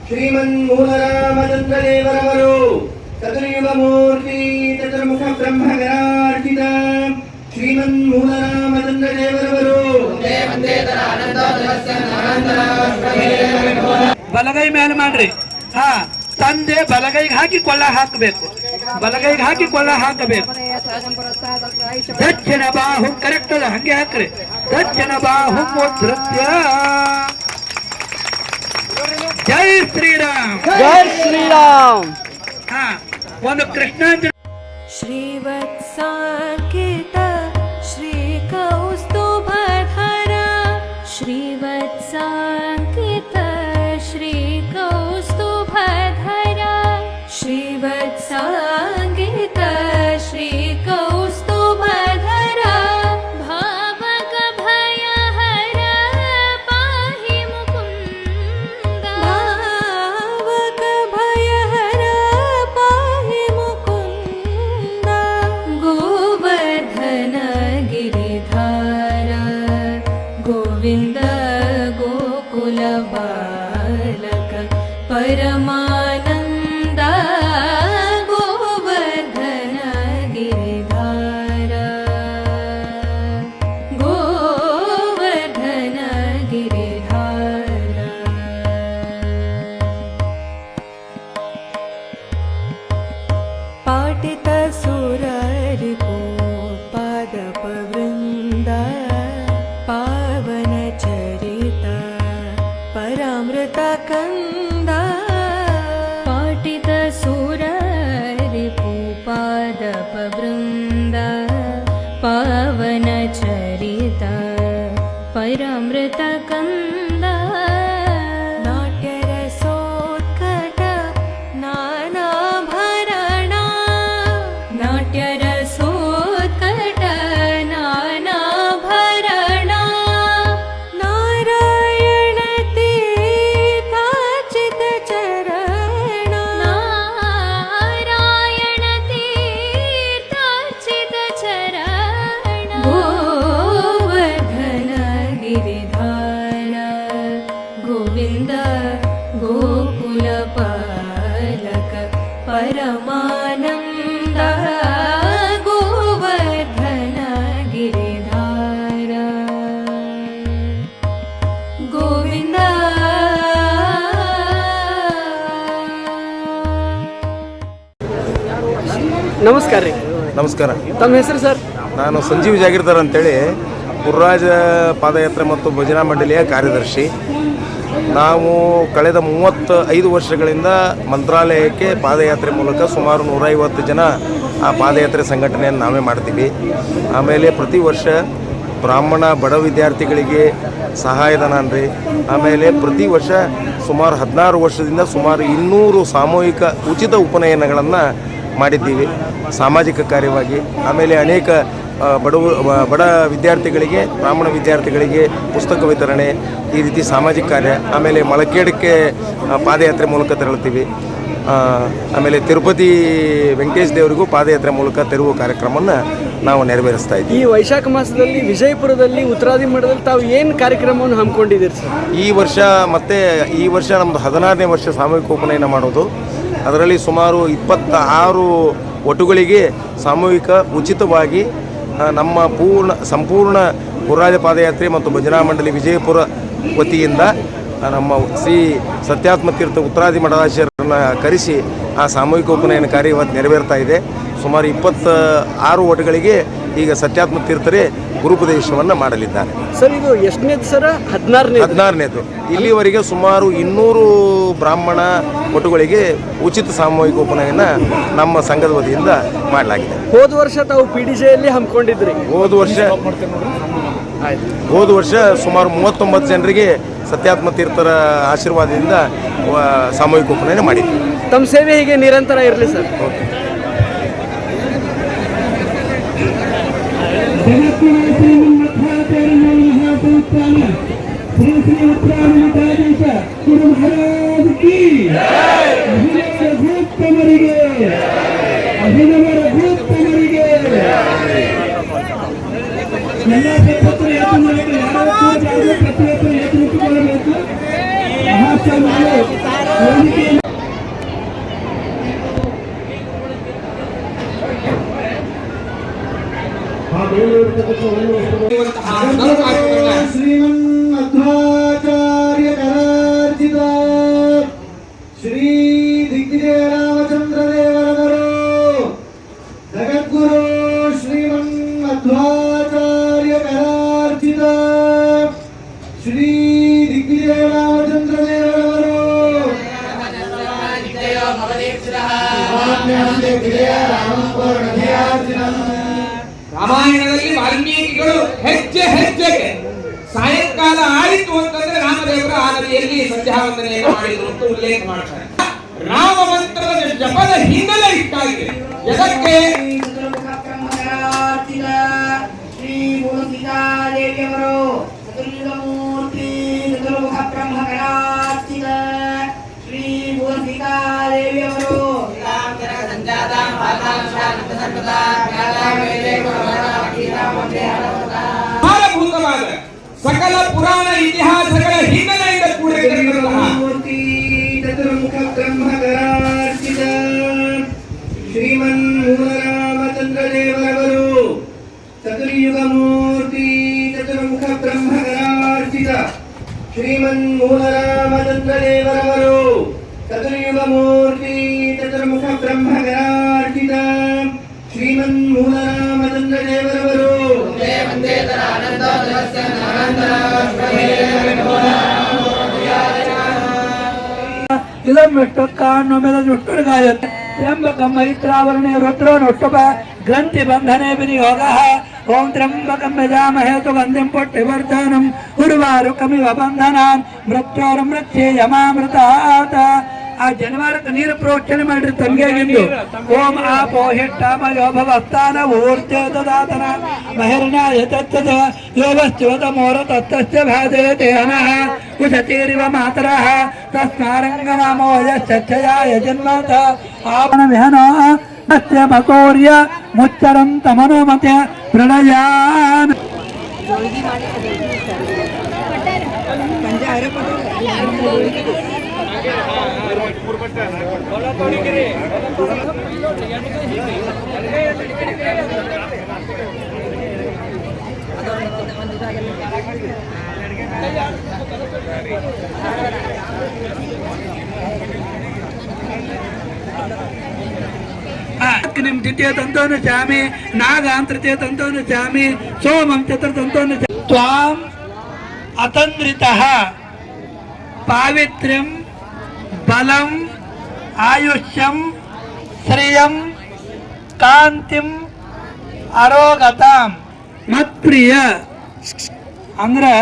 ಶ್ರೀಮನ್ಮೂಲರಾಮಚಂದ್ರ ದೇವರವರು ಚತುರ್ಯುಗ ಮೂರ್ತಿ ಚತುರ್ಮುಖ ಬ್ರಹ್ಮಗಣಾರ್ಚಿತ ಶ್ರೀಮನ್ಮೂಲರಾಮಚಂದ್ರ ದೇವರವರು ಬಲಗೈ ಮೇಲೆ ಮಾಡ್ರಿ. ಹಾ, ತಂದೆ ಬಲಗೈಗೆ ಹಾಕಿ ಕೊಳ್ಳ ಹಾಕಬೇಕು, ಬಲಗೈಗೆ ಹಾಕಿ ಕೊಳ್ಳ ಹಾಕಬೇಕು. ದಕ್ಷಿಣ ಬಾಹು ಕರೆಕ್ಟ್ ಅದ, ಹಂಗೆ ಹಾಕ್ರಿ. ದಕ್ಷಿಣ ಬಾಹು ಮುದ್ರತ್ಯ. ಜೈ ಶ್ರೀರಾಮ್, ಜೈ ಶ್ರೀರಾಮ್. ಹಾ, ಒಂದು ಕೃಷ್ಣಾಂಜಲಿ. श्रीवत्साङ्कित श्रीकौस्तुभधर श्रीवत्साङ्कित श्रीकौस्तुभधर श्रीवत्साङ्कित श्रीकौस्तुभधर भावक भयहर पाहि मुकुन्द भावक भयहर पाहि मुकुन्द गोवर्धन गिरिधार गोविन्द गोकुल बालक परमानन्द गोवर्धन गिरिधार गोवर्धन गिरिधार पाटित सुररिपु पादपवृन्द पावन चरित परामृत कंद पाटित सुररिपु पादपवृन्द पावन चरित परामृत कंद नाट्यरसोत्कट नानाभरण नाट्यरसोत्कट नानाभरण नारायण तीर्थार्चित चरण नारायण तीर्थार्चित चरण गोवर्धन गिरिधार गोविन्द गोकुल पालक परमानन्द गोवर्धन गिरिधार गोविन्द ನಮಸ್ಕಾರ ರೀ. ನಮಸ್ಕಾರ. ತಮ್ಮ ಹೆಸರು ಸರ್? ನಾನು ಸಂಜೀವ್ ಜಾಗೀರ್ದಾರ್ ಅಂತೇಳಿ ಗುರುರಾಜ ಪಾದಯಾತ್ರೆ ಮತ್ತು ಭಜನಾ ಮಂಡಳಿಯ ಕಾರ್ಯದರ್ಶಿ. ನಾವು ಕಳೆದ 35 ವರ್ಷಗಳಿಂದ ಮಂತ್ರಾಲಯಕ್ಕೆ ಪಾದಯಾತ್ರೆ ಮೂಲಕ ಸುಮಾರು 150 ಜನ ಆ ಪಾದಯಾತ್ರೆ ಸಂಘಟನೆಯನ್ನು ನಾವೇ ಮಾಡ್ತೀವಿ. ಆಮೇಲೆ ಪ್ರತಿ ವರ್ಷ ಬ್ರಾಹ್ಮಣ ಬಡ ವಿದ್ಯಾರ್ಥಿಗಳಿಗೆ ಸಹಾಯಧನ ಅನ್ರಿ. ಆಮೇಲೆ ಪ್ರತಿ ವರ್ಷ ಸುಮಾರು 16 ವರ್ಷದಿಂದ ಸುಮಾರು 200 ಸಾಮೂಹಿಕ ಉಚಿತ ಉಪನಯನಗಳನ್ನು ಮಾಡಿದ್ದೀವಿ ಸಾಮಾಜಿಕ ಕಾರ್ಯವಾಗಿ. ಆಮೇಲೆ ಅನೇಕ ಬಡ ವಿದ್ಯಾರ್ಥಿಗಳಿಗೆ, ಬ್ರಾಹ್ಮಣ ವಿದ್ಯಾರ್ಥಿಗಳಿಗೆ ಪುಸ್ತಕ ವಿತರಣೆ, ಈ ರೀತಿ ಸಾಮಾಜಿಕ ಕಾರ್ಯ. ಆಮೇಲೆ ಮಳಕೇಡಕ್ಕೆ ಪಾದಯಾತ್ರೆ ಮೂಲಕ ತೆರಳುತ್ತೀವಿ. ಆಮೇಲೆ ತಿರುಪತಿ ವೆಂಕಟೇಶ್ ದೇವರಿಗೂ ಪಾದಯಾತ್ರೆ ಮೂಲಕ ತೆರಳುವ ಕಾರ್ಯಕ್ರಮವನ್ನು ನಾವು ನೆರವೇರಿಸ್ತಾ ಇದ್ದೀವಿ. ಈ ವೈಶಾಖ ಮಾಸದಲ್ಲಿ ವಿಜಯಪುರದಲ್ಲಿ ಉತ್ತರಾದಿ ಮಠದಲ್ಲಿ ತಾವು ಏನು ಕಾರ್ಯಕ್ರಮವನ್ನು ಹಮ್ಮಿಕೊಂಡಿದ್ದೀರಿ ಸರ್? ಈ ವರ್ಷ ನಮ್ಮದು 16ನೇ ವರ್ಷ ಸಾಮೂಹಿಕ ಉಪನಯನ ಮಾಡೋದು. ಅದರಲ್ಲಿ ಸುಮಾರು 26 ಒಟುಗಳಿಗೆ ಸಾಮೂಹಿಕ ಉಚಿತವಾಗಿ ನಮ್ಮ ಸಂಪೂರ್ಣ ಗುರುರಾಜ ಪಾದಯಾತ್ರೆ ಮತ್ತು ಭಜನಾ ಮಂಡಳಿ ವಿಜಯಪುರ ವತಿಯಿಂದ ನಮ್ಮ ಶ್ರೀ ಸತ್ಯಾತ್ಮ ತೀರ್ಥ ಉತ್ತರಾದಿ ಮಠಾಧೀಶರನ್ನು ಕರೆಸಿ ಆ ಸಾಮೂಹಿಕ ಉಪನಯನ ಕಾರ್ಯ ಇವತ್ತು ನೆರವೇರ್ತಾ ಇದೆ. ಸುಮಾರು 26 ಒಟುಗಳಿಗೆ ಈಗ ಸತ್ಯಾತ್ಮ ತೀರ್ಥರೇ ಗುರುಪದೇಶವನ್ನು ಮಾಡಲಿದ್ದಾರೆ. ಸರ್, ಇದು ಎಷ್ಟನೇದು ಸರ್? 16ನೇದು. ಇಲ್ಲಿವರೆಗೆ ಸುಮಾರು 200 ಬ್ರಾಹ್ಮಣ ಒಟುಗಳಿಗೆ ಉಚಿತ ಸಾಮೂಹಿಕ ಉಪನಯನ ನಮ್ಮ ಸಂಘದ ವತಿಯಿಂದ ಮಾಡಲಾಗಿದೆ. ಹೋದ ವರ್ಷ ತಾವು PDJಯಲ್ಲಿ ಹಮ್ಮಿಕೊಂಡಿದ್ರಿ. ಹೋದ ವರ್ಷ ಸುಮಾರು 39 ಜನರಿಗೆ ಸತ್ಯಾತ್ಮ ತೀರ್ಥರ ಆಶೀರ್ವಾದದಿಂದ ಸಾಮೂಹಿಕ ಉಪನಯನ ಮಾಡಿದ್ವಿ. ತಮ್ಮ ಸೇವೆ ಹೀಗೆ ನಿರಂತರ ಇರಲಿ ಸರ್. ಓಕೆ. ಎಲ್ಲ ಶ್ರೀಮನ್ಮಧ್ವಾಚಾರ್ಯ ಕರಾರ್ಜಿತ ಶ್ರೀ ದಿಗ್ವಿಜಯ ರಾಮಚಂದ್ರ ದೇವರವರು ಜಗದ್ಗುರು ಶ್ರೀಮನ್ಮಧ್ವಾಚಾರ್ಯ ಕರಾರ್ಜಿತ ಶ್ರೀ ದಿಗ್ವಿಜಯ ರಾಮಚಂದ್ರ ದೇವರವರು ರಾಮಾಯಣದಲ್ಲಿ ವಾಲ್ಮೀಕಿಗಳು ಹೆಜ್ಜೆ ಹೆಜ್ಜೆಗೆ ಸಾಯಂಕಾಲ ಆಯಿತು ಅಂತಂದ್ರೆ ರಾಮದೇವರ ಆ ನದಿಯಲ್ಲಿ ಸಂಧ್ಯಾ ವಂದನೆಯನ್ನು ಮಾಡಿದ್ರು ಅಂತ ಉಲ್ಲೇಖ ಮಾಡ್ತಾರೆ. ರಾಮ ಮಂತ್ರದ ಜಪದ ಹಿನ್ನೆಲೆ ಇಷ್ಟಾಗಿದೆ. ಜಗಕ್ಕೆ ಶ್ರೀ ಮೂರ್ತಿದೇವಿಯವರು ಚತುರ್ಯುಗ ಮೂರ್ತಿ ಚತುರ್ಮುಖ ಬ್ರಹ್ಮಕರಾರ್ಚಿತ ಶ್ರೀ ಮೂರ್ತಿದೇವಿಯವರು ಮೂಲಭೂತವಾದ ಸಕಲ ಪುರಾಣ ಇತಿಹಾಸಗಳ ಹಿನ್ನೆಲೆಯಿಂದ ಕೂಡಿರುವಂತಹ ಮೂರ್ತಿ ಚತುರ್ಮುಖ ಬ್ರಹ್ಮಕರಾರ್ಚಿತ ಶ್ರೀಮನ್ ಮೂಲರಾಮಚಂದ್ರ ದೇವರವರು ಚತುರ್ಯುಗ ಮೂರ್ತಿ ಚತುರ್ಮುಖ ಬ್ರಹ್ಮಕರಾರ್ಚಿತ ಶ್ರೀಮನ್ ಮೂಲರಾಮಚಂದ್ರ ದೇವರವರು ಚತುರ್ಯುಗ ಮೂರ್ತಿ ಚತುರ್ಮುಖ ಬ್ರಹ್ಮಕರಾರ್ಚಿತ ಶ್ರೀಮನ್ ಮೂಲರಾಮಚಂದ್ರ ದೇವರವರು ಇಲಂಬಿಷ್ಟೊಕ್ಕಾನ್ನು ಮೆಲಜುಟ್ಟುಗಾಯತೆ ತ್ರ್ಯಂಬಕಂ ಮೈತ್ರಾವರಣೆ ರುದ್ರೋ ನೊಟ್ಟುಪ ಗ್ರಂಥಿ ಬಂಧನೆ ವಿನಿಯೋಗ ಓಂ ತ್ರ್ಯಂಬಕಂ ಯಜಾಮಹೇ ಸುಗಂಧಿಂ ಪುಷ್ಟಿವರ್ಧನಂ ಉರ್ವಾರುಕಮಿವ ಬಂಧನಾನ್ ಮೃತ್ಯೋರ್ಮೃತ್ಯೇಯಮಾಮೃತಾತ್ ಆ ಜನವಾರಕ್ಕೆ ನೀರು ಪ್ರೋಕ್ಷಣೆ ಮಾಡಿರಿ ತಂಗೆಗಿಂದು ಓಂ ಆಪೋ ಹಿಟ್ಟಾಮಯೋ ಭವಸ್ಥಾನ ಊರ್ಜೆ ದದಾತನ ಮಹಿರ್ಣಾಯ ತತ್ತದ ಯೋಗಶ್ಚೋತ ಮೋರ ತತ್ತಶ್ಚ ಭಾಜಯತೆ ಹನಃ ಕುಶತೀರಿವ ಮಾತರಃ ತಸ್ಮಾರಂಗನಾಮೋ ಯಶ್ಚಯಾಯ ಜನ್ಮತ ಆಪಣ ವಿಹನೋ ನಸ್ಯ ಮಕೌರ್ಯ ಮುಚ್ಚರಂತ ಮನೋಮತೆ ಪ್ರಣಯಾನ್ ನಿಮ್ ದ್ವಿತೀಯ ತಂತೋನು ಚಾಮಿ ನಾಗಾಂ ತೃತೀಯ ತಂತೋನು ಚಾಮಿ ಸೋಮಂ ಚತುರ್ಥಂತೋನು ತ್ವಾಂ ಅತಂದ್ರಿತಃ ಪಾವಿತ್ರ್ಯಂ ಬಲಂ ಆಯುಷ್ಯಂ ಶ್ರೇಯಂ ಕಾಂತಿಂ ಅರೋಗತಾಂ ಮತ್ಪ್ರಿಯ ಅಂದ್ರೆ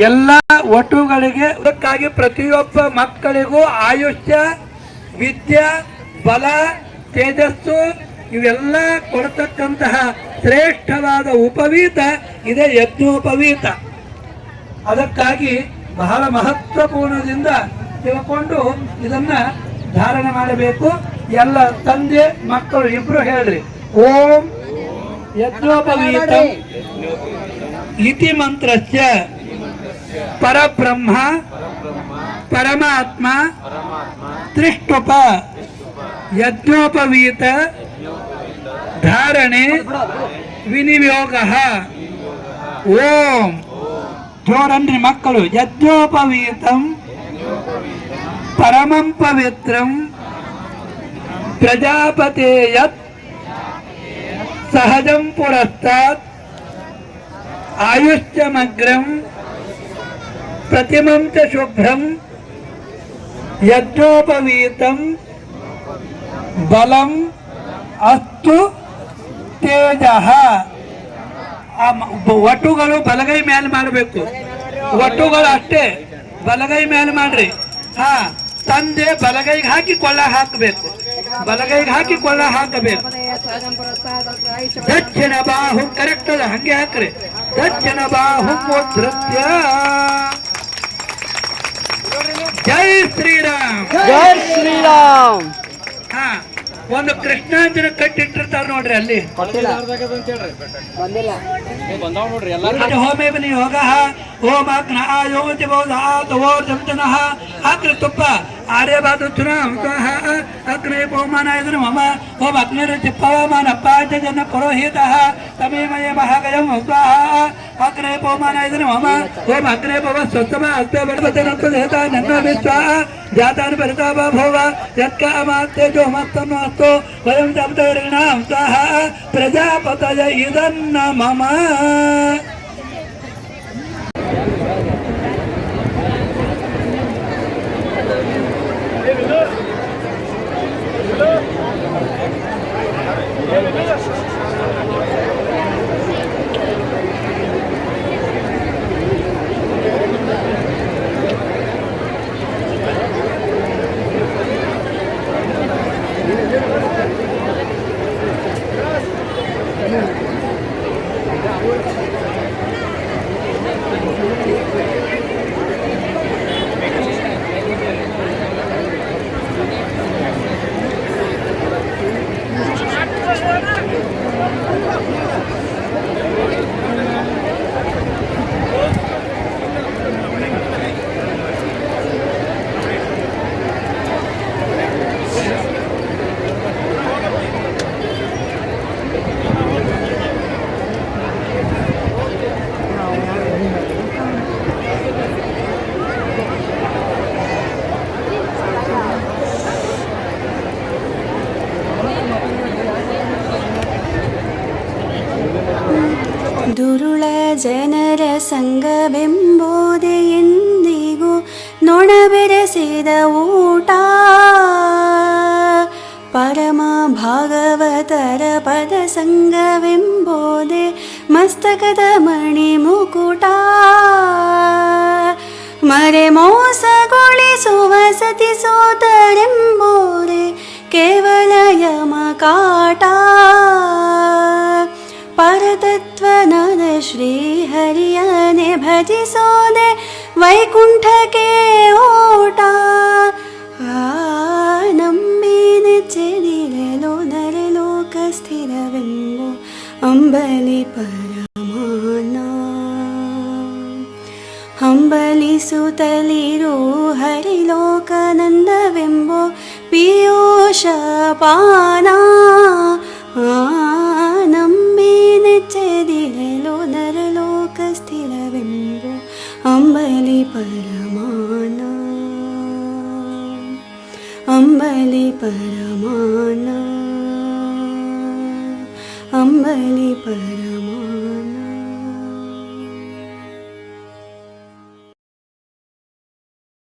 ಎಲ್ಲ ಒಟುಗಳಿಗೆ ಅದಕ್ಕಾಗಿ ಪ್ರತಿಯೊಬ್ಬ ಮಕ್ಕಳಿಗೂ ಆಯುಷ್ಯ ವಿದ್ಯೆ ಬಲ ತೇಜಸ್ಸು ಇವೆಲ್ಲ ಕೊಡ್ತಕ್ಕಂತಹ ಶ್ರೇಷ್ಠವಾದ ಉಪವೀತ ಇದೆ ಯಜ್ಞೋಪವೀತ. ಅದಕ್ಕಾಗಿ ಬಹಳ ಮಹತ್ವಪೂರ್ಣದಿಂದ ತಿಳ್ಕೊಂಡು ಇದನ್ನ ಧಾರಣೆ ಮಾಡಬೇಕು. ಎಲ್ಲ ತಂದೆ ಮಕ್ಕಳು ಇಬ್ರು ಹೇಳ್ರಿ ಓಂ ಯಜ್ಞೋಪವೀತ ಇತಿ ಮಂತ್ರಸ್ಯ ಪರಬ್ರಹ್ಮ ಪರಮಾತ್ಮ ತ್ರಿಷ್ಟುಪ ಯಜ್ಞೋಪವೀತ ಧಾರಣೆ ವಿನಿಯೋಗ ಓಂ ಜೋರನ್ರಿ ಮಕ್ಕಳು ಯಜ್ಞೋಪವೀತಂ ಪರಮಂ ಪವಿತ್ರಂ ಪ್ರಜಾಪತೇಯತ್ ಸಹಜಂ ಪುರಸ್ತಾತ್ ಆಯುಷ್ಯಮಗ್ರಂ ಪ್ರತಿಮಂ ಚ ಶುಭ್ರಂ ಯಜ್ಞೋಪವೀತಂ ಬಲಂ ಅಸ್ತು ತೇಜಃ. ಒಟ್ಟುಗಳು ಬಲಗೈ ಮೇಲೆ ಮಾಡಬೇಕು, ಒಟ್ಟುಗಳು ಅಷ್ಟೇ ಬಲಗೈ ಮೇಲೆ ಮಾಡ್ರಿ. ಹಾ, ತಂದೆ ಬಲಗೈಗೆ ಹಾಕಿ ಕೊಳ್ಳ ಹಾಕಬೇಕು, ಬಲಗೈಗೆ ಹಾಕಿ ಕೊಳ್ಳ ಹಾಕಬೇಕು. ದಕ್ಷಿಣ ಬಾಹು ಕರೆಕ್ಟ್ ಅದ, ಹಂಗೆ ಹಾಕ್ರಿ. ದಕ್ಷಿಣ ಬಾಹು ಮುದ್ರತ್ಯ ಜೈ ಶ್ರೀರಾಮ್ ಜೈ ಶ್ರೀರಾಮ್. ಹಾ, ಒಂದು ಕೃಷ್ಣಾಂಜನ ಕಟ್ಟಿಟ್ಟಿರ್ತಾರ ನೋಡ್ರಿ ಅಲ್ಲಿ. ಹೋಮೇ ಬನ್ನಿ ಯೋಗ ಓಂ ಅಗ್ನ ಯೋಗತಿ ಬಹುಧೋರ್ಜಮತನಃ ಅಗ್ರ ತುಪ್ಪ ಆರ್ಯವಾದ ಚುನಾಹ ಅಗ್ನೇ ಪವಮಾನಾಯ ಮಮ ಓಂ ಅಗ್ನಿರತಿ ಪವಮಾನ ಪಾಂಚಜನ ಪುರೋಹಿತ ತಮೇಮಯ ಮಹಾಗಯಂ ಸ್ವಾಹ ಅಗ್ನೇ ಪವಮಾನಾಯ ಮಮ ಓಂ ಅಗ್ನೇ ಪವ ಸ್ವಸ್ತಮ ಅಸ್ತೆ ಬಡವತನಂತ ನನ್ನ ವಿಶ್ವಾಹ ಜಾತಾನ್ ಪರಿತಾಪ ಭೋವ ಯತ್ಕ ಅಮಾತ್ಯಜೋ ಮತ್ತನ್ನು ಅಸ್ತು ವಯಂ ಜಪತರಿಣಾಂ ಸ್ವಾಹ ಪ್ರಜಾಪತಯ ಇದನ್ನ ಮಮ. ದುರುಳ ಜನರ ಸಂಘವೆಂಬುದೇ ಎಂದಿಗೂ ನೊಣ ಬೆರೆಸಿದ ಊಟ. ಪರಮ ಭಾಗವತರ ಪದ ಸಂಘವೆಂಬುದೇ ಮಸ್ತಕದ ಮಣಿ ಮುಕುಟ. ಮರೆ ಮೋಸಗೊಳಿಸುವ ಸತಿ ಸೋತರೆಂಬುದೇ ಕೇವಲ ಯಮ ಕಾಟ. ಪರತತ್ವನಾದ ಶ್ರೀಹರಿಯನೆ ಭಜಿಸೋದೆ ವೈಕುಂಠಕ್ಕೆ ಓಟ. ನಂಬಿ ನೆಚ್ಚೆದಿರಲು ನರಲೋಕ ಸ್ಥಿರವೆಂಬು ಅಂಬಲಿ ಪರಮಾನ. ಹಂಬಲಿಸುತ್ತಲಿರು ಹರಿಲೋಕನಂದವೆಂಬೋ ಪಿಯೂಷ ಪಾನ. ನಂಬಿ ನೆಚ್ಚದಿರಲು ನರಲೋಕ ಸ್ಥಿರವೆಂಬು ಅಂಬಲಿ ಪರಮಾನ. ಅಂಬಲಿ ಪರಮಾನ. ಅಂಬಲಿ ಪರಮಾನ.